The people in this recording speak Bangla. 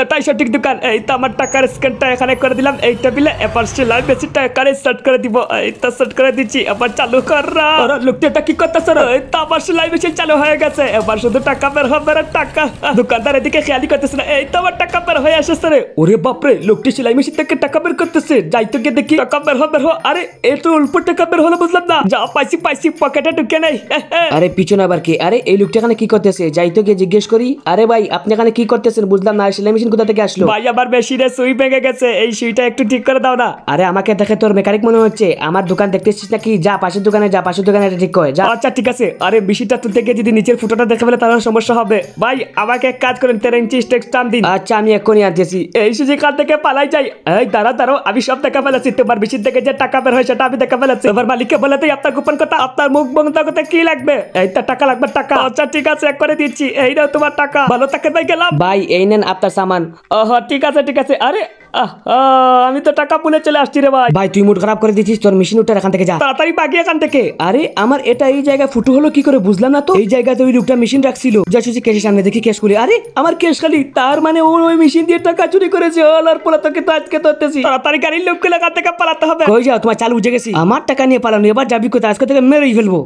এটাই সঠিক দোকান। এই তো আমার টাকার স্ক্যানটা এখানে করে দিলাম এই টেবিলে। এবার সেলাই মেশিনটা এখানে সেট করে দিব। এই তো সেট করে দিচ্ছি, এবার চালু কর। লোকটা এটা কি করতেছে? এই তো আমার সেলাই মেশিন চালু হয়ে গেছে। এবার শুধু টাকা বের হবে রে, টাকা। দোকানদার এদিকে খেয়ালি করতেছে না। এই তো আমার টাকা বের হয়ে আসছে রে। ওরে বাপরে, লোকটি সেলাই মেশিন থেকে টাকা বের করতেছে। যাই তো গিয়ে দেখি টাকা বের হবে। আরে এই তো অল্প টাকা বের হলো, বুঝলাম না। যা পাইছি পাইছি, পকেটে ঢুকে নেই। আরে পিছনে আবার কি? আরে এই লোকটা এখানে কি করতেছে? যাই তো গিয়ে জিজ্ঞেস করি। আরে ভাই, আপনি এখানে কি করতেছেন? বুঝলাম না, সেলাই মেশিন কোথা থেকে আসলো? ভাই আমার মেশিনে সুই ভেঙে গেছে, এই সুইটা একটু ঠিক করে দাও না। আরে আমাকে দেখে তোর মেকানিক মনে হচ্ছে। আমার দোকান দেখতেছিস নাকি? যা পাশের দোকানে যা, পাশের দোকানে এটা ঠিক করে যা। আচ্ছা ঠিক আছে। আরে মেশিনটা তুলতে গিয়ে যদি নিচের ফুটোটা দেখে ফেলে তাহলে সমস্যা হবে। ভাই আমাকে এক কাজ করেন, 13 ইঞ্চি স্টেক্স টান দিন। আচ্ছা আমি এক্ষুনি আনতেছি। এই সুজি কাল থেকে পালাই যাই। এই দাঁড়াও, আমি সব দেখা ফেলেছি। তোমার মেশিন থেকে যে টাকা বের হয় সেটা আমি দেখা ফেলেছি। এবার মালিককে বলে দেই আপনার গোপন কথা, আপনার মুখ বন্ধ করতে কি লাগবে? এই তো টাকা লাগবে, টাকা। আচ্ছা ঠিক আছে, এক করে দিচ্ছি। এই নাও তোমার টাকা। ভালো থাকেন ভাই, গেলাম। ভাই এই নেন আপনার সামান। ঠিক আছে ঠিক আছে। আরে আমি তো টাকা ভুলে চলে আসছি রে ভাই। ভাই তুই মুড খারাপ করে দিচ্ছিস, তোর মেশিন উঠার এখান থেকে যা তাড়াতাড়ি বাগিয়ে এখান থেকে। আরে আমার এটা এই জায়গায় ফুটো হলো কি করে বুঝলাম না তো। এই জায়গাতে ওই লোকটা মেশিন রাখছিল। যা সুজি কেসের সামনে দেখি কেস খুলি। আরে আমার কেস খালি। তার মানে ওই মেশিন দিয়ে টাকা চুরি করেছে। আর পোলা তোকে তো আজকে ধরতেছি। তাড়াতাড়ি গাড়ির লোককে লাগা থেকে পালাতে হবে। কই যাও? তোমার চাল উঠে গেছি। আমার টাকা নিয়ে পালানো, এবার যাবি কোথায়? আজকে থেকে মেরেই ফেলবো।